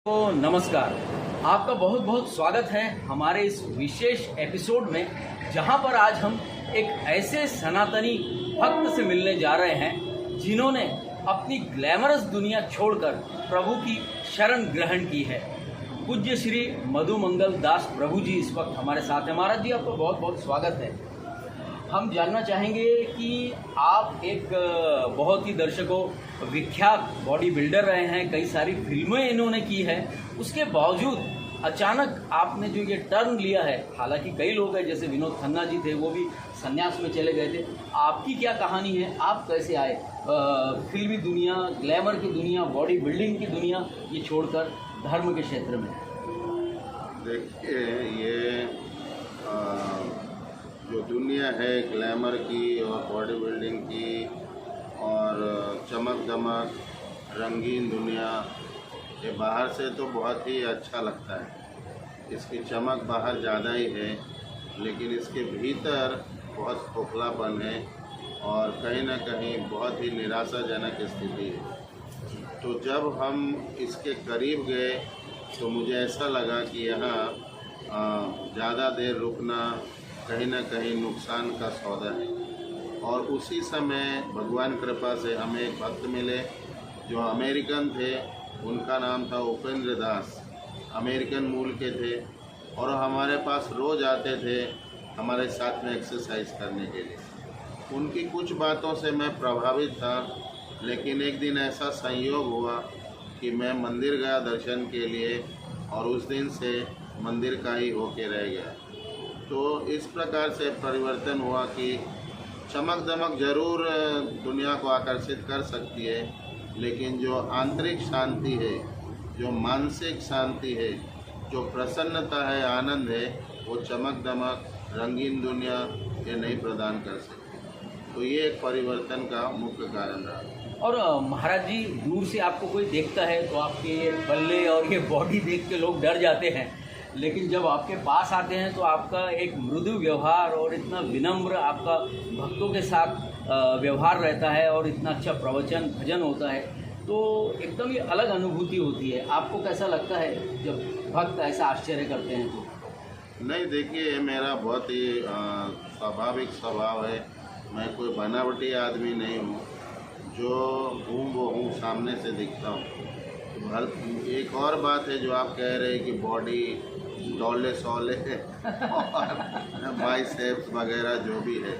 तो नमस्कार, आपका बहुत बहुत स्वागत है हमारे इस विशेष एपिसोड में, जहां पर आज हम एक ऐसे सनातनी भक्त से मिलने जा रहे हैं जिन्होंने अपनी ग्लैमरस दुनिया छोड़कर प्रभु की शरण ग्रहण की है। पूज्य श्री मधु मंगल दास प्रभु जी इस वक्त हमारे साथ हैं। महाराज जी, आपका बहुत बहुत स्वागत है। हम जानना चाहेंगे कि आप एक बहुत ही दर्शकों विख्यात बॉडी बिल्डर रहे हैं, कई सारी फिल्में इन्होंने की है, उसके बावजूद अचानक आपने जो ये टर्न लिया है, हालांकि कई लोग हैं जैसे विनोद खन्ना जी थे, वो भी संन्यास में चले गए थे, आपकी क्या कहानी है? आप कैसे आए फिल्मी दुनिया, ग्लैमर की दुनिया, बॉडी बिल्डिंग की दुनिया ये छोड़कर धर्म के क्षेत्र में? देखिए, ये जो दुनिया है ग्लैमर की और बॉडी बिल्डिंग की और चमक दमक रंगीन दुनिया, ये बाहर से तो बहुत ही अच्छा लगता है। इसकी चमक बाहर ज़्यादा ही है, लेकिन इसके भीतर बहुत खोखलापन है और कहीं ना कहीं बहुत ही निराशाजनक स्थिति है। तो जब हम इसके करीब गए तो मुझे ऐसा लगा कि यहाँ ज़्यादा देर रुकना कहीं ना कहीं नुकसान का सौदा है। और उसी समय भगवान कृपा से हमें एक भक्त मिले जो अमेरिकन थे। उनका नाम था उपेंद्र दास, अमेरिकन मूल के थे और हमारे पास रोज़ आते थे हमारे साथ में एक्सरसाइज करने के लिए। उनकी कुछ बातों से मैं प्रभावित था, लेकिन एक दिन ऐसा संयोग हुआ कि मैं मंदिर गया दर्शन के लिए और उस दिन से मंदिर का ही होके रह गया। तो इस प्रकार से परिवर्तन हुआ कि चमक दमक जरूर दुनिया को आकर्षित कर सकती है, लेकिन जो आंतरिक शांति है, जो मानसिक शांति है, जो प्रसन्नता है, आनंद है, वो चमक दमक रंगीन दुनिया ये नहीं प्रदान कर सकती। तो ये एक परिवर्तन का मुख्य कारण रहा। और महाराज जी, दूर से आपको कोई देखता है तो आपके ये बल्ले और ये बॉडी देख के लोग डर जाते हैं, लेकिन जब आपके पास आते हैं तो आपका एक मृदु व्यवहार और इतना विनम्र आपका भक्तों के साथ व्यवहार रहता है और इतना अच्छा प्रवचन भजन होता है, तो एकदम ये अलग अनुभूति होती है। आपको कैसा लगता है जब भक्त ऐसा आश्चर्य करते हैं तो? नहीं, देखिए, मेरा बहुत ही स्वाभाविक स्वभाव है। मैं कोई बनावटी आदमी नहीं हूँ, जो हूँ वो हूँ, सामने से दिखता हूँ। एक और बात है जो आप कह रहे हैं कि बॉडी डोले सोले और बाइसेप्स वगैरह जो भी है,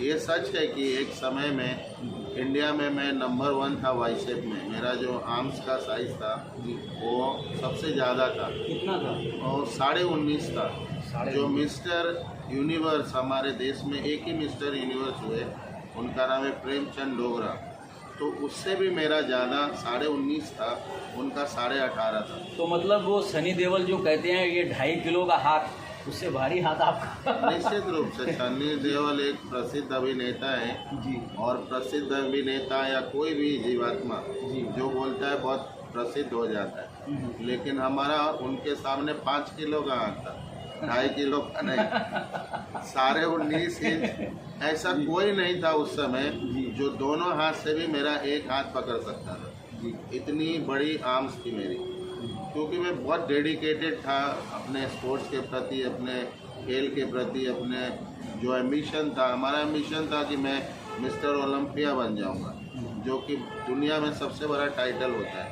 ये सच है कि एक समय में इंडिया में मैं नंबर 1 था बाइसेप में। मेरा जो आर्म्स का साइज था वो सबसे ज़्यादा था। कितना था? और 19.5 था। जो मिस्टर यूनिवर्स हमारे देश में एक ही मिस्टर यूनिवर्स हुए, उनका नाम है प्रेमचंद डोगरा, तो उससे भी मेरा ज़्यादा 19.5 था, उनका 18.5 था। तो मतलब वो सनी देओल जो कहते हैं ये 2.5 किलो का हाथ, उससे भारी हाथ आपका। निश्चित रूप से सनी देओल एक प्रसिद्ध अभिनेता है जी। और प्रसिद्ध अभिनेता या कोई भी जीवात्मा जी। जो बोलता है बहुत प्रसिद्ध हो जाता है, लेकिन हमारा उनके सामने 5 किलो का हाथ था, 2.5 किलो का नहीं। 19.5 इंच ऐसा कोई नहीं था उस समय जो दोनों हाथ से भी मेरा एक हाथ पकड़ सकता था। इतनी बड़ी आर्म्स थी मेरी, क्योंकि मैं बहुत डेडिकेटेड था अपने स्पोर्ट्स के प्रति, अपने खेल के प्रति। अपने जो एम्बिशन था, हमारा एम्बिशन था कि मैं मिस्टर ओलंपिया बन जाऊंगा, जो कि दुनिया में सबसे बड़ा टाइटल होता है।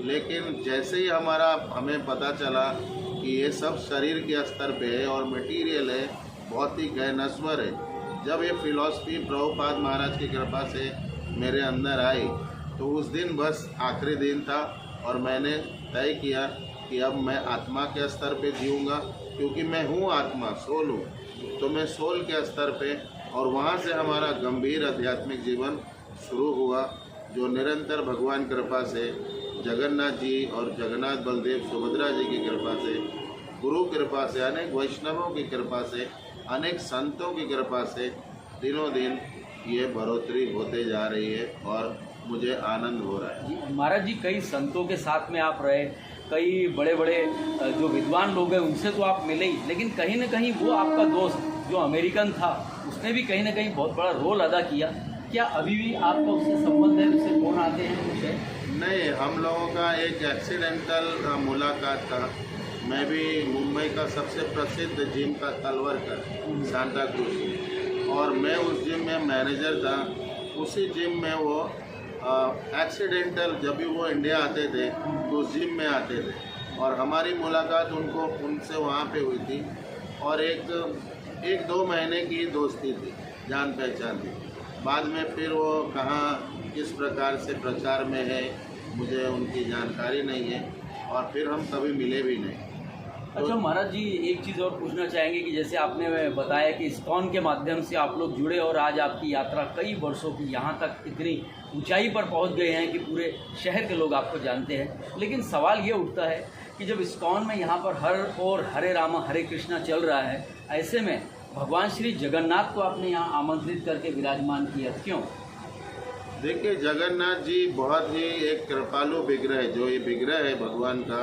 लेकिन जैसे ही हमें पता चला कि ये सब शरीर के स्तर पे है और मटेरियल है, बहुत ही गैरनश्वर है, जब ये फिलॉसफी प्रभुपाद महाराज की कृपा से मेरे अंदर आई, तो उस दिन बस आखिरी दिन था और मैंने तय किया कि अब मैं आत्मा के स्तर पे जीऊँगा, क्योंकि मैं हूँ आत्मा, सोल हूँ। तो मैं सोल के स्तर पे, और वहाँ से हमारा गंभीर आध्यात्मिक जीवन शुरू हुआ, जो निरंतर भगवान कृपा से, जगन्नाथ जी और जगन्नाथ बलदेव सुभद्रा जी की कृपा से, गुरु कृपा से, अनेक वैष्णवों की कृपा से, अनेक संतों की कृपा से दिनों दिन ये बढ़ोतरी होते जा रही है और मुझे आनंद हो रहा है। महाराज जी, कई संतों के साथ में आप रहे, कई बड़े बड़े जो विद्वान लोग हैं उनसे तो आप मिले ही, लेकिन कहीं ना कहीं वो आपका दोस्त जो अमेरिकन था, उसने भी कहीं ना कहीं बहुत बड़ा रोल अदा किया। क्या अभी भी आपका उससे संबंध है? उससे फोन आते हैं? कुछ है? नहीं, हम लोगों का एक एक्सीडेंटल मुलाकात था। मैं भी मुंबई का सबसे प्रसिद्ध जिम का तलवरकर सांता क्रूज में, और मैं उस जिम में मैनेजर था। उसी जिम में वो एक्सीडेंटल, जब भी वो इंडिया आते थे तो उस जिम में आते थे, और हमारी मुलाकात उनसे वहाँ पे हुई थी, और एक दो महीने की दोस्ती थी, जान पहचान थी। बाद में फिर वो कहाँ किस प्रकार से प्रचार में है मुझे उनकी जानकारी नहीं है, और फिर हम कभी मिले भी नहीं। अच्छा महाराज जी, एक चीज़ और पूछना चाहेंगे कि जैसे आपने बताया कि इस्कॉन के माध्यम से आप लोग जुड़े और आज आपकी यात्रा कई वर्षों की यहाँ तक इतनी ऊंचाई पर पहुँच गए हैं कि पूरे शहर के लोग आपको जानते हैं। लेकिन सवाल ये उठता है कि जब इस्कॉन में यहाँ पर हर ओर हरे रामा हरे कृष्णा चल रहा है, ऐसे में भगवान श्री जगन्नाथ को आपने यहाँ आमंत्रित करके विराजमान किया, क्यों? देखिए, जगन्नाथ जी बहुत ही एक कृपालु विग्रह है। जो ये विग्रह है भगवान का,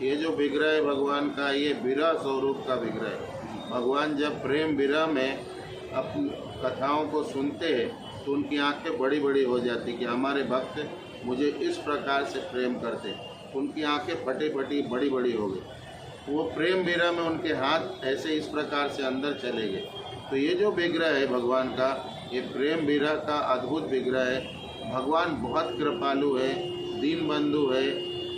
ये जो विग्रह है भगवान का, ये विरह स्वरूप का विग्रह है। भगवान जब प्रेम विरह में अपनी कथाओं को सुनते हैं तो उनकी आंखें बड़ी बड़ी हो जाती कि हमारे भक्त मुझे इस प्रकार से प्रेम करते। उनकी आंखें फटी फटी बड़ी बड़ी हो गई। वो प्रेम विरह में उनके हाथ ऐसे इस प्रकार से अंदर चले गए। तो ये जो विग्रह है भगवान का, ये प्रेम विरह का अद्भुत विग्रह है। भगवान बहुत कृपालु है, दीन बंधु है,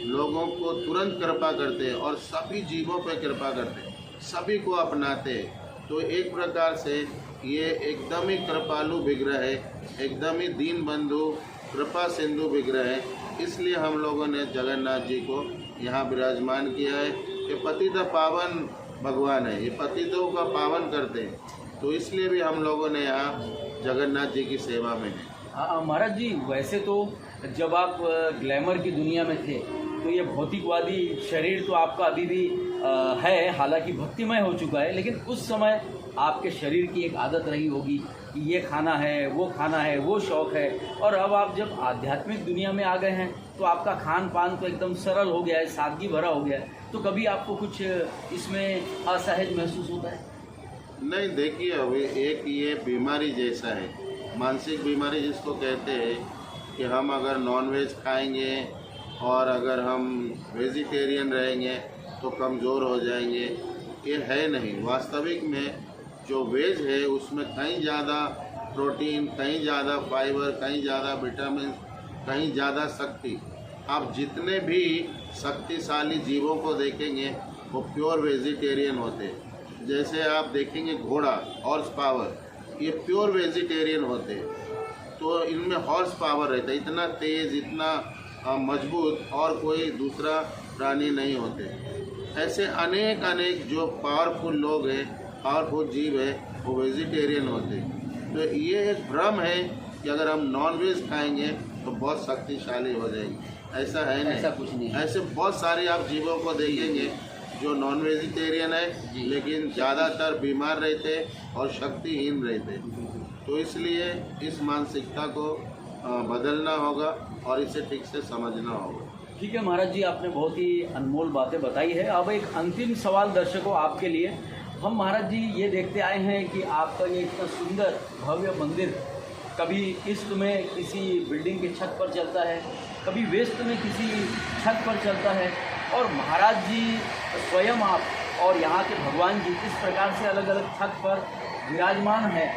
लोगों को तुरंत कृपा करते हैं और सभी जीवों पर कृपा करते हैं, सभी को अपनाते हैं। तो एक प्रकार से ये एकदम ही कृपालु विग्रह है, एकदम ही दीन बंधु कृपा सिंधु विग्रह है। इसलिए हम लोगों ने जगन्नाथ जी को यहाँ विराजमान किया है। ये पतित पावन भगवान है, ये पतितों का पावन करते हैं, तो इसलिए भी हम लोगों ने यहाँ जगन्नाथ जी की सेवा में है। महाराज जी, वैसे तो जब आप ग्लैमर की दुनिया में थे तो ये भौतिकवादी शरीर तो आपका अभी भी है, हालांकि भक्तिमय हो चुका है, लेकिन उस समय आपके शरीर की एक आदत रही होगी कि ये खाना है, वो शौक़ है, और अब आप जब आध्यात्मिक दुनिया में आ गए हैं तो आपका खान पान तो एकदम सरल हो गया है, सादगी भरा हो गया है। तो कभी आपको कुछ इसमें असहज महसूस होता है? नहीं, देखिए, अभी एक ये बीमारी जैसा है, मानसिक बीमारी जिसको कहते हैं, कि हम अगर नॉनवेज खाएंगे और अगर हम वेजिटेरियन रहेंगे तो कमज़ोर हो जाएंगे। ये है नहीं। वास्तविक में जो वेज है उसमें कहीं ज़्यादा प्रोटीन, कहीं ज़्यादा फाइबर, कहीं ज़्यादा विटामिन, कहीं ज़्यादा शक्ति। आप जितने भी शक्तिशाली जीवों को देखेंगे वो प्योर वेजिटेरियन होते हैं। जैसे आप देखेंगे घोड़ा, हॉर्स पावर, ये प्योर वेजिटेरियन होते हैं, तो इनमें हॉर्स पावर रहता है। इतना तेज़, इतना मजबूत और कोई दूसरा प्राणी नहीं होते। ऐसे अनेक जो पावरफुल लोग हैं, पावरफुल जीव है, वो वेजिटेरियन होते हैं। तो ये एक भ्रम है कि अगर हम नॉनवेज खाएंगे तो बहुत शक्तिशाली हो जाएंगे। ऐसा है नहीं, ऐसा कुछ नहीं। ऐसे बहुत सारे आप जीवों को देखेंगे जो नॉन वेजिटेरियन है लेकिन ज़्यादातर बीमार रहते और शक्तिहीन रहते। तो इसलिए इस मानसिकता को बदलना होगा और इसे ठीक से समझना होगा। ठीक है महाराज जी, आपने बहुत ही अनमोल बातें बताई है। अब एक अंतिम सवाल दर्शकों आपके लिए। हम महाराज जी ये देखते आए हैं कि आपका ये इतना सुंदर भव्य मंदिर कभी ईस्ट में किसी बिल्डिंग के छत पर चलता है, कभी वेस्ट में किसी छत पर चलता है, और महाराज जी स्वयं आप और यहाँ के भगवान जी इस प्रकार से अलग अलग छत पर विराजमान है।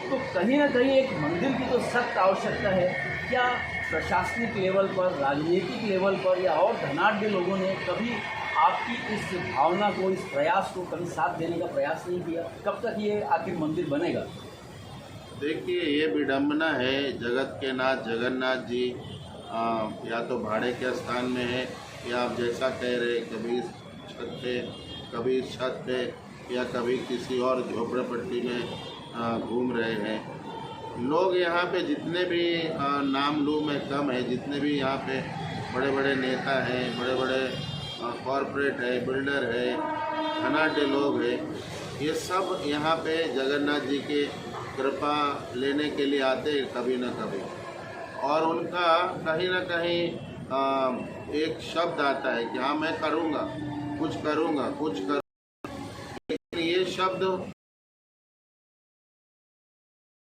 तो कहीं ना कहीं एक मंदिर की तो सख्त आवश्यकता है। क्या प्रशासनिक लेवल पर, राजनीतिक लेवल पर या और धनाढ्य लोगों ने कभी आपकी इस भावना को, इस प्रयास को कभी साथ देने का प्रयास नहीं किया? कब तक ये आखिर मंदिर बनेगा? देखिए, ये विडम्बना है। जगत के नाथ जगन्नाथ जी या तो भाड़े के स्थान में है, या आप जैसा कह रहे, कभी इस छत पे, कभी इस छत पे, या कभी किसी और झोपड़पट्टी में घूम रहे हैं। लोग यहाँ पे जितने भी नाम लूँ मैं कम है, जितने भी यहाँ पे बड़े बड़े नेता हैं, बड़े बड़े कॉरपोरेट है, बिल्डर है, धनाढ्य लोग हैं, ये सब यहाँ पे जगन्नाथ जी के कृपा लेने के लिए आते हैं कभी न कभी। और उनका कहीं ना कहीं एक शब्द आता है कि हाँ मैं करूँगा, कुछ करूँगा, लेकिन ये शब्द